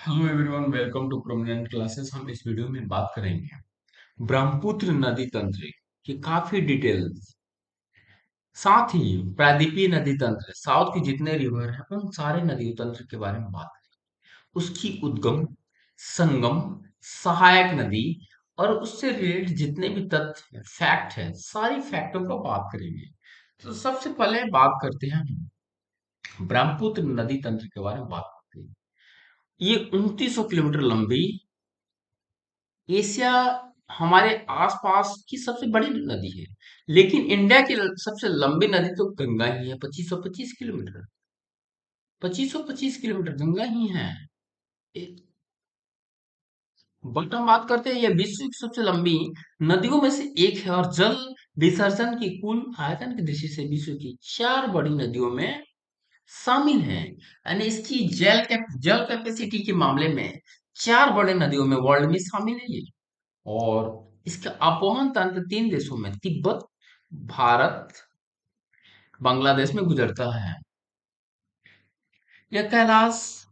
Hello everyone, welcome to prominent classes. हम इस video में बात करेंगे ब्रह्मपुत्र नदी तंत्र की काफी डिटेल्स, साथ ही प्रायद्वीपीय नदी तंत्र, साउथ के जितने रिवर हैं उन सारे नदी तंत्र के बारे में बात करेंगे। उसकी उद्गम, संगम, सहायक नदी और उससे रिलेटेड जितने भी तथ्य हैं, फैक्ट है, सारी फैक्टों पर बात करेंगे। तो सबसे पहले बात करते हैं हम ब्रह्मपुत्र नदी तंत्र के बारे में बात करते हैं। ये 2900 किलोमीटर लंबी, एशिया हमारे आसपास की सबसे बड़ी नदी है। लेकिन इंडिया की सबसे लंबी नदी तो गंगा ही है, 2525 किलोमीटर। 2525 किलोमीटर गंगा ही है। बट हम बात करते हैं, यह विश्व की सबसे लंबी नदियों में से एक है और जल विसर्जन की कुल आयतन की दृष्टि से विश्व की 4 बड़ी नदियों में शामिल है। यानी इसकी जल कैपेसिटी के मामले में 4 बड़े नदियों में वर्ल्ड में शामिल है ये। और इसका अपवहन तंत्र 3 देशों में, तिब्बत, भारत, बांग्लादेश में गुजरता है। यह कैलाश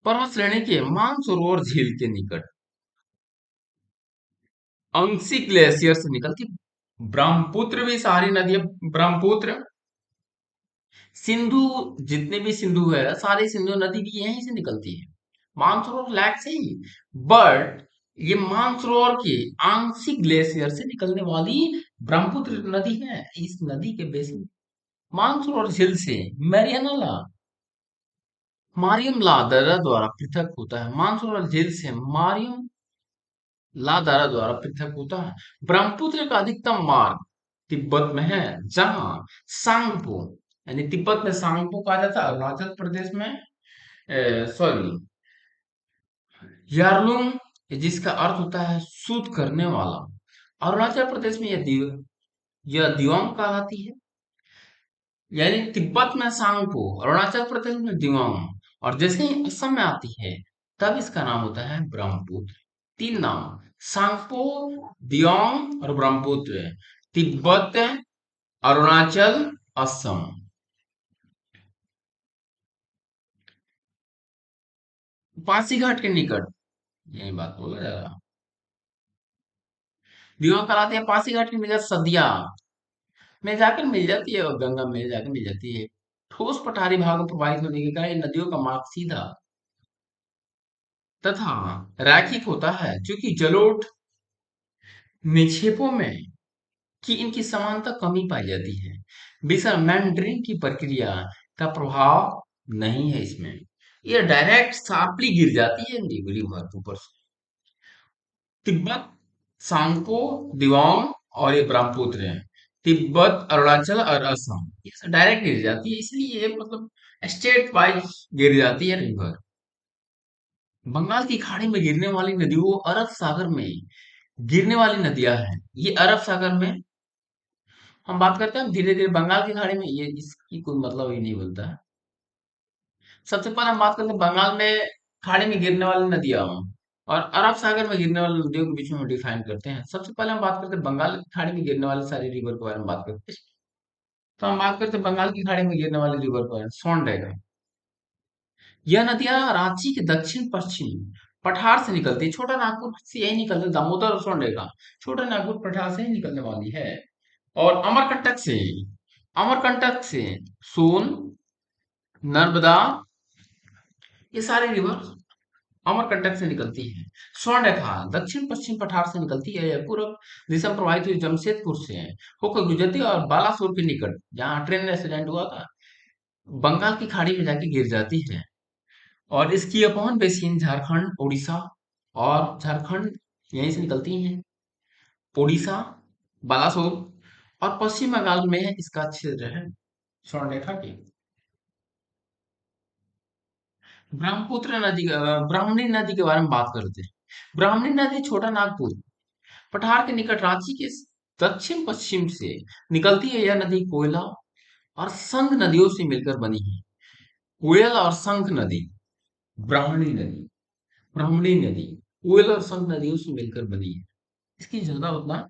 पर्वत श्रेणी के मानसरोवर झील के निकट अंशी ग्लेशियर से निकलती ब्रह्मपुत्र भी सारी नदी है। ब्रह्मपुत्र, सिंधु, जितने भी सिंधु है सारी सिंधु नदी भी यहीं से निकलती है, मानसरोवर लैक से ही। बट ये मानसरोवर के आंशिक ग्लेशियर से निकलने वाली ब्रह्मपुत्र नदी है। इस नदी के बेसिन मानसरोवर झील से मैरियाना ला, मारियम ला दर्रा द्वारा पृथक होता है। मानसरोवर झील से मारियम ला दर्रा द्वारा पृथक होता है। ब्रह्मपुत्र का अधिकतम मार्ग तिब्बत में है, जहां सांगपो, यानी तिब्बत में सांगपो कहा जाता है, अरुणाचल प्रदेश में सॉरी यारलुंग, जिसका अर्थ होता है शुद्ध करने वाला, अरुणाचल प्रदेश में यह दिवांग कहलाती है। यानी तिब्बत में सांगपो, अरुणाचल प्रदेश में दिवांग, और जैसे ही असम में आती है तब इसका नाम होता है ब्रह्मपुत्र। 3 नाम, सांगपो, दियोंग और ब्रह्मपुत्र। तिब्बत, अरुणाचल, असम। पासीघाट के निकट, यही बात बोला जा रहा। दियोंग कहलाते हैं पासीघाट के निकट सदिया में जाकर मिल जाती है और गंगा में जाकर मिल जाती है। ठोस पठारी भाग में प्रवाहित होने के कारण इन नदियों का मार्ग सीधा तथा रैखिक होता है, क्योंकि जलोढ़ निक्षेपों में कि इनकी समानता कमी पाई जाती है। विसर मेंडरिंग की प्रक्रिया का प्रभाव नहीं है इसमें। ये डायरेक्ट शार्पली गिर जाती है रिवर ऊपर से। तिब्बत, सांगपो, दिवांग और ये ब्रह्मपुत्र है। तिब्बत, अरुणाचल और असम, ये डायरेक्ट गिर जाती है, इसलिए ये मतलब स्टेट वाइज गिर जाती है रिवर। बंगाल की खाड़ी में गिरने वाली नदियों, अरब सागर में गिरने वाली नदियां हैं। ये अरब सागर में हम बात करते हैं, धीरे धीरे बंगाल की खाड़ी में, ये इसकी कोई मतलब ही नहीं बनता है। सबसे पहले हम बात करते हैं बंगाल में खाड़ी में गिरने वाली नदियां और अरब सागर में गिरने वाली नदियों के बीच में डिफाइन करते हैं। सबसे पहले हम बात करते हैं बंगाल की खाड़ी में गिरने वाली सारी रिवर के बारे में बात करते हैं। तो हम बात करते हैं बंगाल की खाड़ी में गिरने वाली रिवर के बारे में। सोनडेगा, यह नदियां रांची के दक्षिण पश्चिम पठार से निकलती है। छोटा नागपुर से यही निकलती है, दामोदर और सोनडेगा छोटा नागपुर पठार से ही निकलने वाली है। और अमरकंटक से सोन, नर्मदा, ये सारे रिवर अमरकंटक से निकलती है। स्वर्णरेखा दक्षिण पश्चिम पठार से निकलती है, यह पूर्व दिशा में प्रवाहित हुई जमशेदपुर से होकर गुजरती है और बालासोर के निकट, जहाँ ट्रेन एक्सीडेंट हुआ था, बंगाल की खाड़ी में जाके गिर जाती है। और इसकी अपहन बेसिन झारखंड, उड़ीसा और झारखंड यहीं से निकलती हैं। उड़ीसा, बालासोर और पश्चिम बंगाल में इसका क्षेत्र है स्वर्णरेखा की। ब्राह्मणी नदी के बारे में बात करते हैं। ब्राह्मणी नदी छोटा नागपुर पठार के निकट रांची के दक्षिण पश्चिम से निकलती है। यह नदी कोयला और संघ नदियों से मिलकर बनी है। कोयल और संघ नदी, ब्राह्मणी नदी, ब्राह्मणी नदी कोयल और संघ नदियों से मिलकर बनी है। इसकी ज्यादा उतना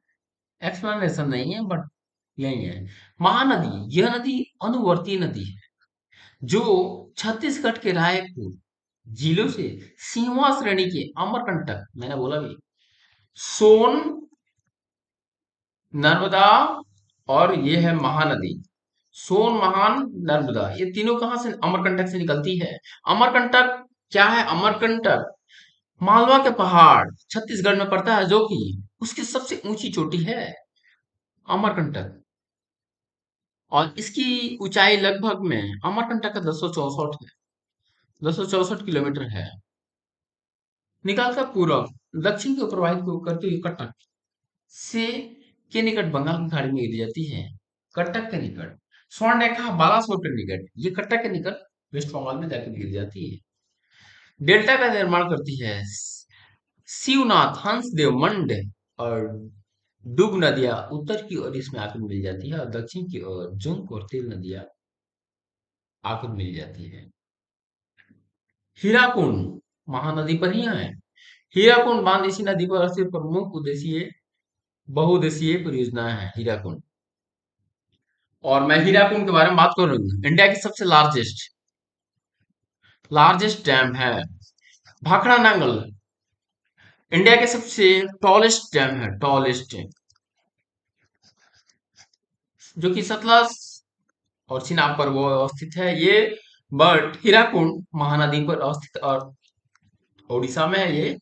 एक्सप्लेनेशन नहीं है, बट यही है। महानदी, यह नदी अनुवर्ती नदी है जो छत्तीसगढ़ के रायपुर झीलों से सिंहवा श्रेणी के अमरकंटक, मैंने बोला भी, सोन, नर्मदा और ये है महानदी। सोन, महान, नर्मदा, ये तीनों कहाँ से अमरकंटक से निकलती है? अमरकंटक क्या है? अमरकंटक मालवा के पहाड़ छत्तीसगढ़ में पड़ता है, जो कि उसकी सबसे ऊंची चोटी है अमरकंटक। और इसकी ऊंचाई लगभग में अमरकंटक का 264 है, 264 किलोमीटर है। निकालकर पूरब दक्षिण के प्रवाहित को करते हुए कटक से के निकट बंगाल की खाड़ी में गिर जाती है। कटक के निकट स्वर्ण रेखा बालासोर के निकट, ये कटक के निकट वेस्ट बंगाल में जाकर गिर जाती है। डेल्टा का निर्माण करती है शिवनाथ, हंसदेव, मंड और डूब नदियां उत्तर की ओर इसमें आकर मिल जाती है, और दक्षिण की ओर जुंक और तेल नदियां आकर मिल जाती है। हीराकुंड महानदी पर ही है। हीराकुंड बांध इसी नदी पर स्थित प्रमुख उद्देश्य बहुउद्देशीय परियोजना है हीराकुंड। और मैं हीराकुंड के बारे में बात करूंगा। इंडिया की सबसे लार्जेस्ट डैम है भाखड़ा नांगल। इंडिया के सबसे टॉलेस्ट डैम है, टॉलेस्ट, जो कि सतलज और चिनाब पर वो अवस्थित है ये। बट हीराकुंड महानदी पर अवस्थित और उड़ीसा में है ये,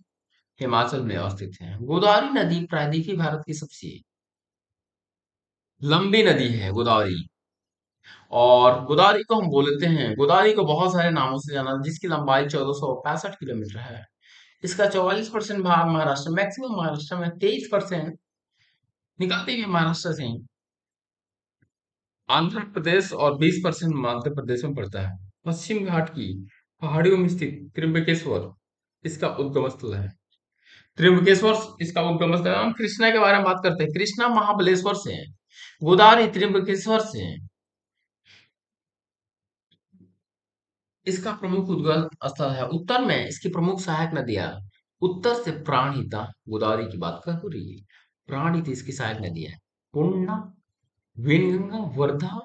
हिमाचल में अवस्थित है। गोदावरी नदी प्रायद्वीपीय भारत की सबसे लंबी नदी है गोदावरी। और गोदावरी को हम बोलते हैं, गोदावरी को बहुत सारे नामों से जाना, जिसकी लंबाई 1465 किलोमीटर है। इसका 44% भाग महाराष्ट्र, मैक्सिमम महाराष्ट्र में, 23% निकलते हुए महाराष्ट्र से आंध्र प्रदेश और 20% मध्य प्रदेश में पड़ता है। पश्चिम घाट की पहाड़ियों में स्थित त्रिम्बकेश्वर इसका उद्गम स्थल है। त्रिम्बकेश्वर इसका उद्गम स्थल है। हम कृष्णा के बारे में बात करते हैं। कृष्णा महाबलेश्वर से है, गोदावरी त्रिम्बकेश्वर से है। इसका प्रमुख उद्गम स्थल है। उत्तर में इसकी प्रमुख सहायक नदियां, उत्तर से प्राणहिता, गोदावरी की बात कर हो रही है, प्राणहिता इसकी सहायक नदी है। पूर्णा, वेनगंगा, वर्धा,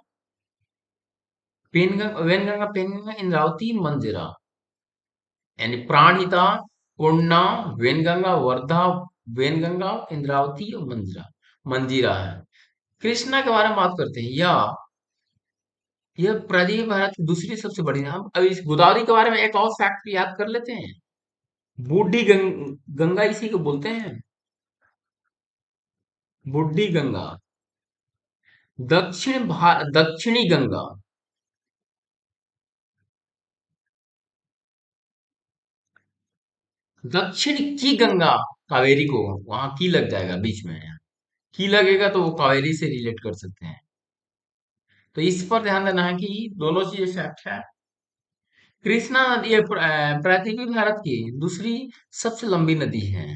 पेनगंगा, वेनगंगा, पेनगंगा, इंद्रावती, मंजिरा, यानी प्राणहिता, पूर्णा, वेनगंगा, वर्धा, वेनगंगा, इंद्रावती और मंजिरा, मंजीरा है। कृष्णा के बारे में बात करते हैं। यह प्राचीन भारत की दूसरी सबसे बड़ी, हम अब इस गोदावरी के बारे में एक और फैक्ट याद कर लेते हैं। बूढ़ी गंगा इसी को बोलते हैं, बूढ़ी गंगा। दक्षिणी गंगा, दक्षिण की गंगा, कावेरी को वहां की लग जाएगा बीच में, की लगेगा तो वो कावेरी से रिलेट कर सकते हैं। तो इस पर ध्यान देना है कि दोनों चीजें फैक्ट है। कृष्णा नदी ये पृथ्वी भारत की दूसरी सबसे लंबी नदी है।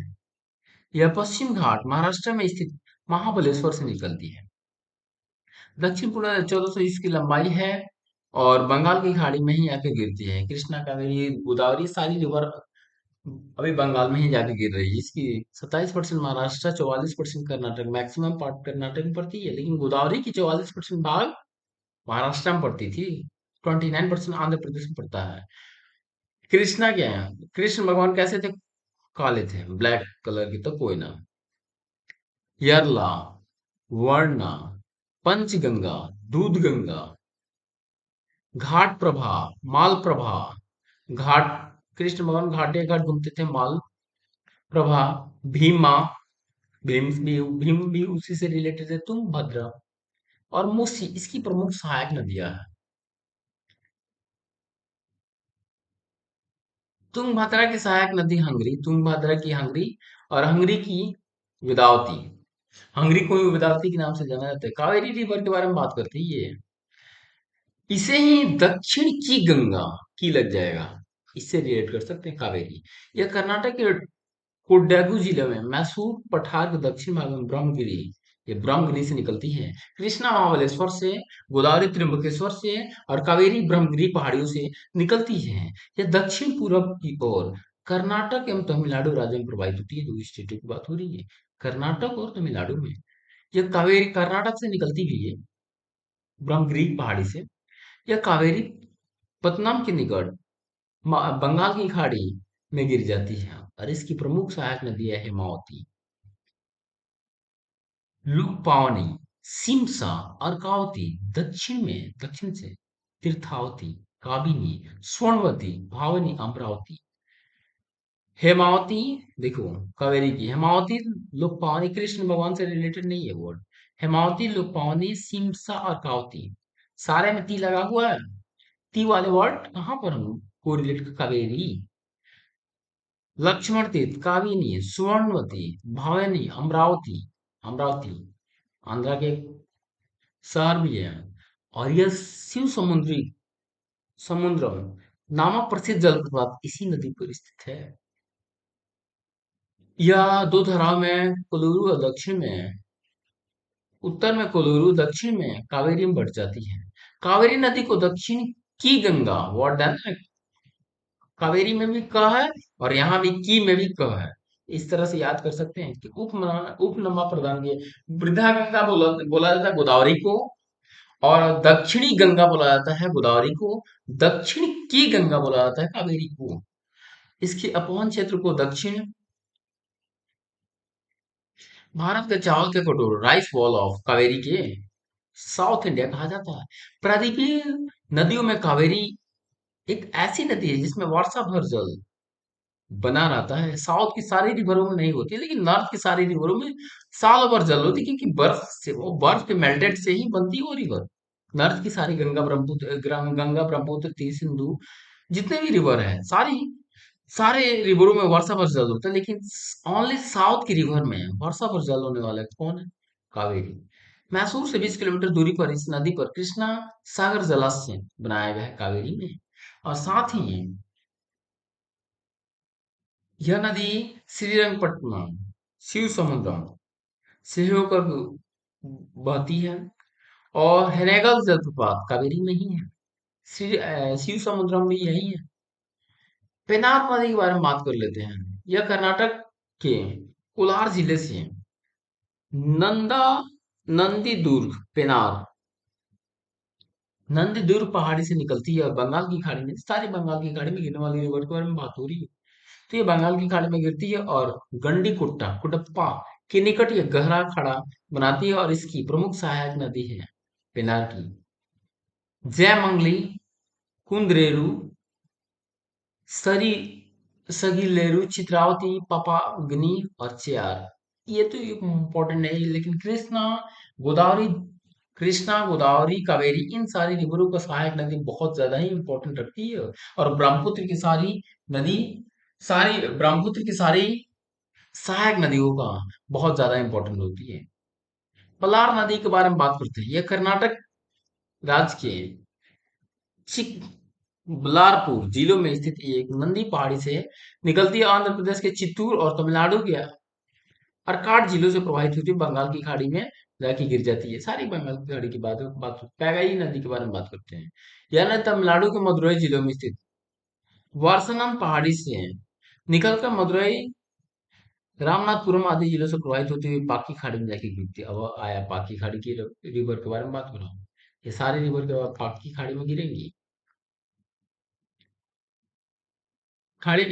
यह पश्चिम घाट महाराष्ट्र में स्थित महाबलेश्वर से निकलती है। दक्षिण पूर्ण 1420 की लंबाई है और बंगाल की खाड़ी में ही आके गिरती है। कृष्णा, कावेरी, गोदावरी सारी रिवर अभी बंगाल में ही जाके गिर रही है। इसकी 27% महाराष्ट्र, 44% कर्नाटक, मैक्सिमम पार्ट कर्नाटक में पड़ती है, लेकिन गोदावरी की 44% भाग महाराष्ट्र में पड़ती थी। 29% आंध्र प्रदेश में पड़ता है। कृष्णा क्या है? कृष्ण भगवान कैसे थे? काले थे, ब्लैक कलर की, तो कोई ना। यरला, वर्णा, पंचगंगा, दूधगंगा, घाट प्रभा, माल प्रभा, घाट, कृष्ण भगवान घाटे घाट घूमते थे, माल प्रभा, भीमा, भीम भी उसी से रिलेटेड है, तुंगभद्रा और मूसी इसकी प्रमुख सहायक नदियां हैं। तुंगभद्रा की सहायक नदी हंगरी, तुंगभद्रा की हंगरी, और हंगरी की वेदावती। हंगरी को भी वेदावती के नाम से जाना जाता है। कावेरी रिवर के बारे में बात करते हैं ये, इसे ही दक्षिण की गंगा की लग जाएगा, इससे रिलेट कर सकते हैं कावेरी। यह कर्नाटक के कोडगु जिले में मैसूर पठार के दक्षिण भाग में ब्रह्मगिरी, ये ब्रह्मगिरी से निकलती है। कृष्णा महाबलेश्वर से, गोदावरी त्रिम्बकेश्वर से और कावेरी ब्रह्मगिरी पहाड़ियों से निकलती है। यह दक्षिण पूर्व की ओर कर्नाटक एवं तमिलनाडु राज्य में प्रवाहित होती है। दो स्टेटों की बात हो रही है, कर्नाटक और तमिलनाडु में। यह कावेरी कर्नाटक से निकलती हुई है ब्रह्मगिरी पहाड़ी से। यह कावेरी पत्तनम के निकट बंगाल की खाड़ी में गिर जाती है और इसकी प्रमुख सहायक नदी है हेमावती, लुकपावनी, सिमसा, अर्कावती। दक्षिण से तीर्थावती, काबिनी, स्वर्णवती, भावनी, अमरावती। हेमावती, देखो, कावेरी की हेमावती, लुकपावनी, कृष्ण भगवान से रिलेटेड नहीं है वर्ड। हेमावती, लुकपावनी, सिमसा और कावती, सारे में ती लगा हुआ है। ती वाले वर्ड कहाँ पर हम कोरिलेट, कावेरी, लक्ष्मण तीर्थ, काबिनी, सुवर्णवती, भावनी, अमरावती। अमरावती आंध्रा के शहर भी है। और यह शिव समुद्रम नामक प्रसिद्ध जलप्रपात इसी नदी पर स्थित है। यह दो धाराओं में कोलूरू और दक्षिण में, उत्तर में कोलूरू, दक्षिण में कावेरी में बढ़ जाती है। कावेरी नदी को दक्षिण की गंगा, वर्ड है ना, कावेरी में भी क है और यहाँ भी की में भी क है। इस तरह से याद कर सकते हैं कि उपनमा प्रधान के वृद्धा गंगा बोला जाता है गोदावरी को, और दक्षिणी गंगा बोला जाता है गोदावरी को, दक्षिण की गंगा बोला जाता है कावेरी को। इसके अपवन क्षेत्र को दक्षिण भारत के चावल के कटोरे, राइस बॉल ऑफ कावेरी के साउथ इंडिया कहा जाता है। प्रायद्वीपीय नदियों में कावेरी एक ऐसी नदी है जिसमें वर्षा भर जल बना रहता है। साउथ की सारी रिवरों में नहीं होती, लेकिन नॉर्थ की सारी रिवरों में साल भर जल होती है, क्योंकि बर्फ से, वो बर्फ के मेल्टेड से ही बनती है वो रिवर। नॉर्थ की सारी गंगा ब्रह्मपुत्र तीर सिंधु, जितने भी रिवर हैं सारी, सारे रिवरों में वर्षा भर जल होता है, लेकिन ओनली साउथ की रिवर में वर्षा भर जल होने वाला है कौन है? कावेरी। मैसूर से 20 किलोमीटर दूरी पर इस नदी पर कृष्णा सागर जलाशय बनाया गया है कावेरी में। और साथ ही यह नदी श्रीरंगपट्टनम, शिव समुद्रम से होकर बहती है। और हेनेगल जलप्रपात कावेरी में ही है। शिव समुद्रम भी यही है। पेनार नदी के बारे में बात कर लेते हैं। यह कर्नाटक के कोलार जिले से नंदा नंदी दुर्ग पेनार नंदी दुर्ग पहाड़ी से निकलती है और बंगाल की खाड़ी में, सारी बंगाल की खाड़ी में गिरने वाली रिवर के बारे में बात हो रही है। तो ये बंगाल की खाड़ी में गिरती है और गंडी कुट्टा के निकट ये गहरा खाड़ा बनाती है और इसकी प्रमुख सहायक नदी है पेनार की जयमंगली, कुंदरेरू, सरी सगिलेरू, चित्रावती, पापागनी और चेयार। ये तो इम्पोर्टेंट नहीं है, लेकिन गोदावरी गोदावरी, कावेरी, इन सारी रिवरों का सहायक नदी बहुत ज्यादा ही इम्पोर्टेंट रखती है। और नदी ब्रह्मपुत्र की सारी सहायक नदियों का बहुत ज्यादा इम्पोर्टेंट होती है। पलार नदी के बारे में बात करते हैं। यह कर्नाटक राज्य के चिकबल्लापुर जिलों में स्थित एक नदी पहाड़ी से निकलती है। आंध्र प्रदेश के चित्तूर और तमिलनाडु के अर्काट जिलों से प्रवाहित होती है, बंगाल की खाड़ी में जाके गिर जाती है। सारी बंगाल की खाड़ी की बात पैगाई नदी के बारे में बात करते हैं। यह नदी तमिलनाडु के मदुरई जिलों में स्थित वारसनम पहाड़ी से निकलकर मदुरई, रामनाथपुरम आदि जिलों से प्रवाहित होती हुई पाक की खाड़ी में जाके गिरती है। अब आया पाक की खाड़ी की रिवर के बारे में बात कर रहा हूँ। ये सारी रिवर के बाद पाक की खाड़ी में गिरेंगी। खाड़ी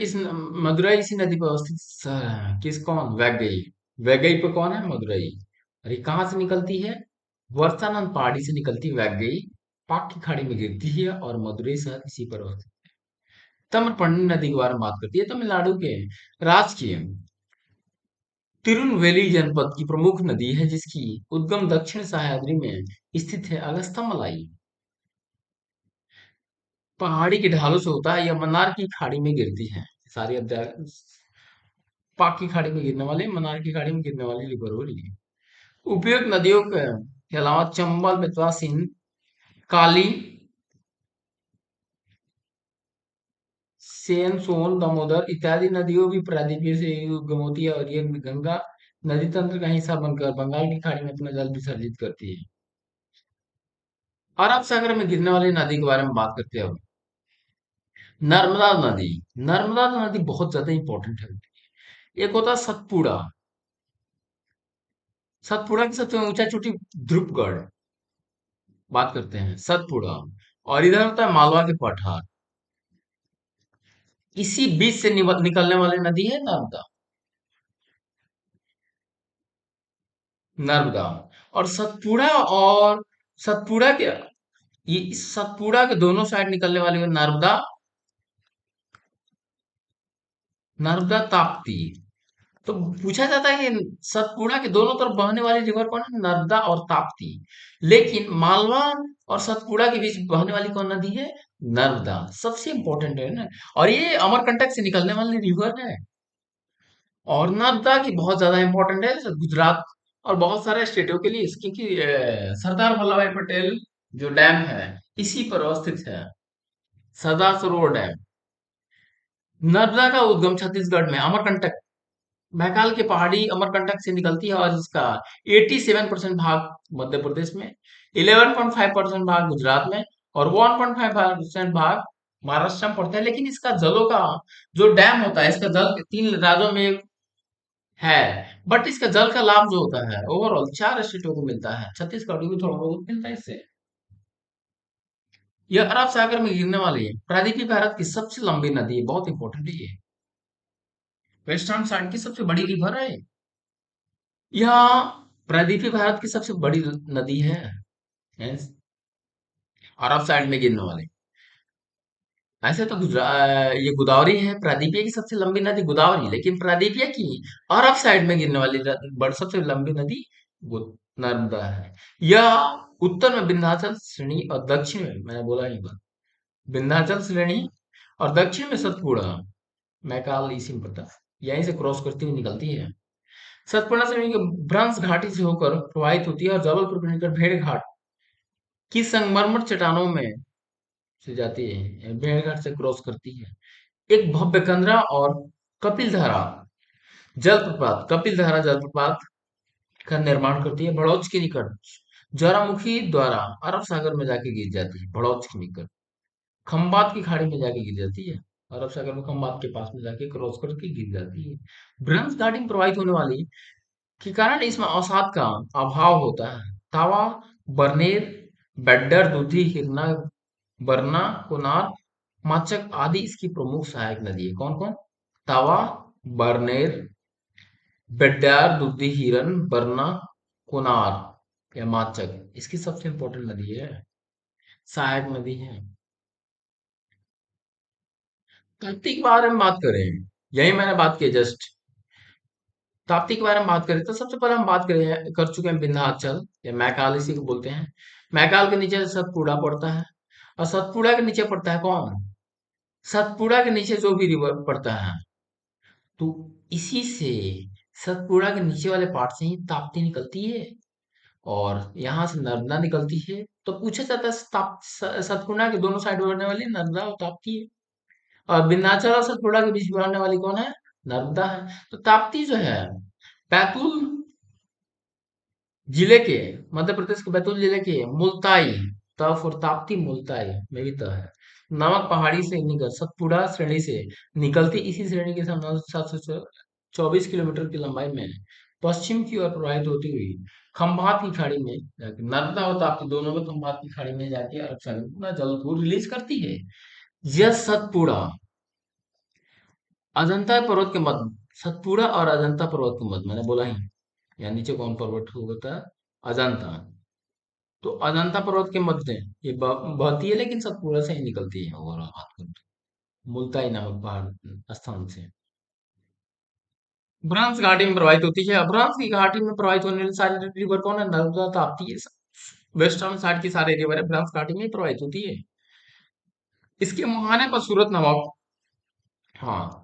मदुरई इसी नदी पर अवस्थित कौन? वैगई। वैगई पे कौन है? मदुरई। और ये कहाँ से निकलती है? वर्षानंद पहाड़ी से निकलती है वैगई, पाक की खाड़ी में गिरती है और मदुरई शहर इसी पर अवस्थित। ताम्रपर्णी नदी के बारे में बात करती है। तमिलनाडु के राजकीय तिरुनवेली जनपद की प्रमुख नदी है, जिसकी उद्गम दक्षिण सह्याद्री में स्थित है। अगस्त्यमलाई पहाड़ी की ढालों से होता है। यह मन्नार की खाड़ी में गिरती है। सारी अध्याय पाक की खाड़ी में गिरने वाले, मन्नार की खाड़ी में गिरने वाली रिवर हो रही है। उपयुक्त नदियों के अलावा चंबल, बेतवा, सिंध, काली, सेन, सोन, दामोदर इत्यादि नदियों भी प्रायद्वीपीय से उद्गम होती है और ये गंगा नदी तंत्र का हिस्सा बनकर बंगाल की खाड़ी में अपना जल विसर्जित करती है। अरब सागर में गिरने वाली नदी के बारे में बात करते हैं अब। नर्मदा नदी। नर्मदा नदी बहुत ज्यादा इंपॉर्टेंट है। एक होता है सतपुड़ा। सतपुड़ा की सबसे ऊंचा चोटी ध्रुवगढ़, बात करते हैं सतपुड़ा। और इधर होता है मालवा के पठार। इसी बीच से निकलने वाली नदी है नर्मदा। नर्मदा। और सतपुड़ा के ये इस सतपुड़ा के दोनों साइड निकलने वाली है नर्मदा। नर्मदा ताप्ती। तो पूछा जाता है कि सतपुड़ा के दोनों तरफ बहने वाली रिवर कौन है? नर्मदा और ताप्ती। लेकिन मालवा और सतपुड़ा के बीच बहने वाली कौन नदी है? नर्मदा सबसे इंपॉर्टेंट है ना। और ये अमरकंटक से निकलने वाली रिवर है। और नर्मदा की बहुत ज्यादा इंपॉर्टेंट है गुजरात और बहुत सारे स्टेटों के लिए इसकी कि सरदार वल्लभ भाई पटेल जो डैम है इसी पर अवस्थित है। सरदार सरोवर डैम। नर्मदा का उद्गम छत्तीसगढ़ में अमरकंटक मैकाल की पहाड़ी अमरकंटक से निकलती है और इसका 87% भाग मध्य प्रदेश में, 11.5% भाग गुजरात में और 1.5% भाग महाराष्ट्र में पड़ता है। लेकिन इसका जलों का जो डैम होता है इसका जल तीन राज्यों में है। बट इसका जल का लाभ जो होता है ओवरऑल चार स्टेटों को मिलता है, छत्तीसगढ़ को भी थोड़ा बहुत मिलता है इससे। यह अरब सागर में गिरने वाली है प्रायद्वीपीय भारत की सबसे लंबी नदी है, बहुत इंपॉर्टेंट है ये। वेस्टर्न साइड की सबसे बड़ी रिवर है। यह प्रायद्वीपीय भारत की सबसे बड़ी नदी है। Yes, अरब साइड में गिरने वाली। ऐसे तो ये गोदावरी है प्रायद्वीपीय की सबसे लंबी नदी गोदावरी, लेकिन प्रायद्वीपीय की अरब साइड में गिरने वाली सबसे लंबी नदी गो- नर्मदा है। यह उत्तर में विंध्याचल श्रेणी और दक्षिण में मैंने बोला ही बात विंध्याचल श्रेणी और दक्षिण में सतपुड़ा मैकाल इसी में पड़ता है, यहीं से क्रॉस करती हुई निकलती है। सतपुड़ा श्रेणी के भ्रंश घाटी से होकर प्रवाहित होती है और जबलपुर को निकट भेड़ घाट की संगमरमर चट्टानों में से जाती है, भेड़ घाट से क्रॉस करती है। एक भव्य कंदरा और कपिलधारा कपिलधारा जलप्रपात का निर्माण करती है भड़ौच के निकट। ज्वालामुखी द्वारा अरब सागर में जाके गिर जाती है भड़ौच के निकट। खंबात की खाड़ी में जाके गिर जाती है। अरब सागर में खंबात के पास में जाके क्रॉस करके गिर जाती है। ब्रह्म घाटी में प्रवाहित होने वाली के कारण इसमें अवसाद का अभाव होता है। तावा, बरनेर, बेड्डर, दूधी, हिरना, बरना, कोनार, माचक आदि इसकी प्रमुख सहायक नदी है। कौन कौन? तावा, बरनेर, बेड्डार, दूधी, हिरन, बरना, कोनार या माचक इसकी सबसे इंपॉर्टेंट नदी है, सहायक नदी है। ताप्ती के बारे में बात करें, यही मैंने बात की जस्ट। ताप्ती के बारे में बात करें तो सबसे पहले हम बात करें कर चुके हैं विंध्याचल या मैकाल इसी को बोलते हैं। मैकाल के नीचे सतपुड़ा पड़ता है और सतपुड़ा के नीचे पड़ता है कौन? सतपुड़ा के नीचे जो भी रिवर पड़ता है तो इसी से सतपुड़ा के नीचे वाले पार्ट से ही ताप्ती निकलती है और यहाँ से नर्मदा निकलती है। तो पूछा जाता है सतपुड़ा के दोनों साइड बहने वाली नर्मदा और ताप्ती है और विंध्याचल और सतपुड़ा के बीच बहने वाली कौन है? नर्मदा है। तो ताप्ती जो है बैतूल जिले के मध्य प्रदेश के बैतूल जिले के मुल्ताई तफ और ताप्ती मुल्ताई में भी तह है। नमक पहाड़ी से निकल सतपुड़ा श्रेणी से निकलती इसी श्रेणी के सामने 724 किलोमीटर की लंबाई में पश्चिम की ओर प्रवाहित होती हुई खंभात की खाड़ी में जाके नर्मदा और ताप्ती दोनों में खंभात की खाड़ी में जाके अरब सागर में अपना जल को रिलीज करती है। यह सतपुड़ा अजंता पर्वत के मध्य सतपुड़ा और अजंता पर्वत के मध्य मैंने बोला ही यहाँ नीचे कौन पर्वत होता है? अजंता। तो अजंता पर्वत के मध्य ये बहती है लेकिन सतपुड़ा से ही निकलती है ओवरऑल बात करूं तो मुल्ताई नामक पहाड़ स्थान से। भ्रंश घाटी में प्रवाहित होती है। भ्रंश की घाटी में प्रवाहित होने वाली सारी रिवर कौन है? नर्मदा ताप्ती है। वेस्टर्न साइड की सारी रिवर है भ्रंश घाटी में ही प्रवाहित होती है। इसके मुहाने पर सूरत नवाब। हाँ,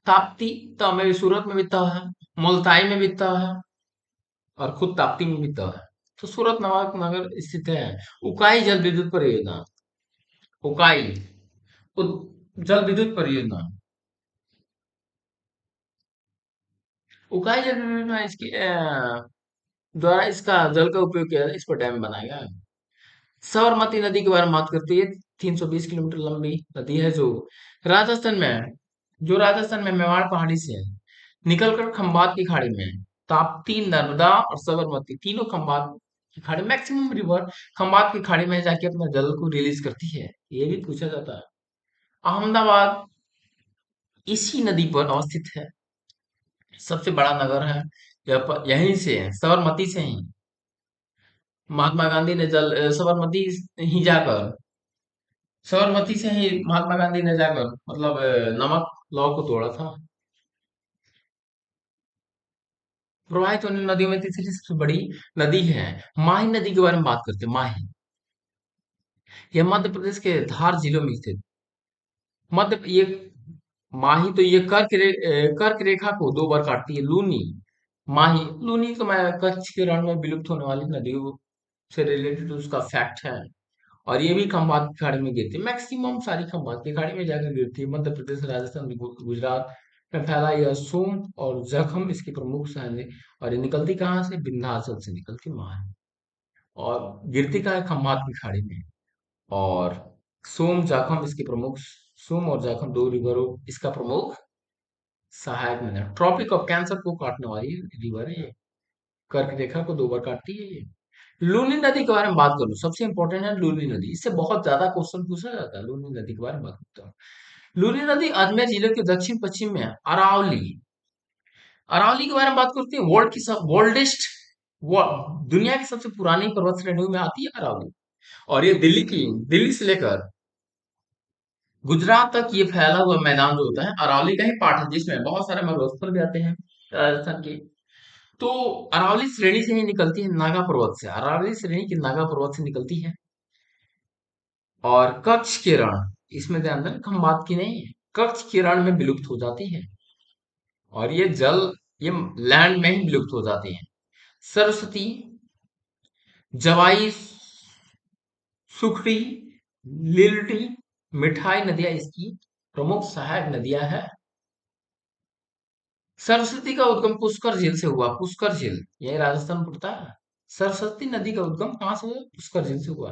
ताप्ती तो में भी सूरत में भी तह है, मुल्ताई में भी तह है और खुद ताप्ती में भी तह है। तो सूरत नवाब नगर स्थित है। उकाई जल विद्युत परियोजना। उकाई जल विद्युत परियोजना। उकाई जल विद्युत में इसकी द्वारा इसका जल का उपयोग किया इस पर डैम बनाया गया है। साबरमती नदी के बारे में बात करती है। 320 किलोमीटर लंबी नदी है राजस्थान में है जो राजस्थान में मेवाड़ पहाड़ी से निकलकर खंबात की खाड़ी में ताप्ती नर्मदा और साबरमती तीनों खंबात की खाड़ी मैक्सिमम रिवर खंबात की खाड़ी में जाके अपना जल को रिलीज करती है। ये भी पूछा जाता है। अहमदाबाद इसी नदी पर अवस्थित है। सबसे बड़ा नगर है, यहीं से है, साबरमती से ही महात्मा गांधी ने साबरमती ही जाकर साबरमती से ही महात्मा गांधी ने जाकर मतलब नमक लॉ को तोड़ा था। प्रवाहित होने नदियों में तीसरी सबसे बड़ी नदी है माही नदी के बारे में बात करते हैं। माही, यह मध्य प्रदेश के धार जिलों में स्थित मध्य ये माही तो ये कर्क रेखा को दो बार काटती है। लूनी, माही, लूनी तो मैं कच्छ के रण में विलुप्त होने वाली नदियों से रिलेटेड उसका फैक्ट है। और ये भी खंबात की खाड़ी में गिरती है। मैक्सिमम सारी खंबात की खाड़ी में जाकर गिरती है। मध्य प्रदेश, राजस्थान, गुजरात में फैला यह सोम और जखम इसकी प्रमुख शहर है। और ये निकलती कहाँ से? विंध्याचल से निकलती माही, और गिरती कहाँ है? खंबात की खाड़ी में। और सोम जाखम इसके प्रमुख, सोम और जाखम दो रिवरों इसका प्रमुख सहायक नदी। ट्रॉपिक ऑफ कैंसर को काटने वाली रिवर है ये। कर्क रेखा को दो बार काटती है ये। लूनी नदी के बारे में बात करूं, सबसे इंपॉर्टेंट है लूनी नदी। इससे बहुत ज्यादा क्वेश्चन पूछा जाता है। लूनी नदी के बारे में बात करता हूँ। लूनी नदी अजमेर जिले के दक्षिण पश्चिम में है। अरावली, अरावली के बारे में बात करते हैं। वर्ल्ड की सब वर्ल्डेस्ट, दुनिया की सबसे पुरानी पर्वत श्रेणियों में आती है अरावली। और ये दिल्ली से लेकर गुजरात तक ये फैला हुआ मैदान जो होता है अरावली का ही पार्ट है, जिसमें बहुत सारे मरुस्थल भी आते हैं राजस्थान के। तो अरावली श्रेणी से ही निकलती है नागा पर्वत से, अरावली श्रेणी की नागा पर्वत से निकलती है। और कच्छ के रण, इसमें ध्यान देना खंबात की नहीं है, कच्छ के रण में विलुप्त हो जाती है। और ये लैंड में ही विलुप्त हो जाती है। सरस्वती, जवाई, सुखड़ी, लिलटी, मिठाई नदियां इसकी प्रमुख सहायक नदियां हैं। सरस्वती का उद्गम पुष्कर झील से हुआ। पुष्कर झील यही राजस्थान पड़ता है। सरस्वती नदी का उद्गम कहाँ से हुआ? पुष्कर झील से हुआ।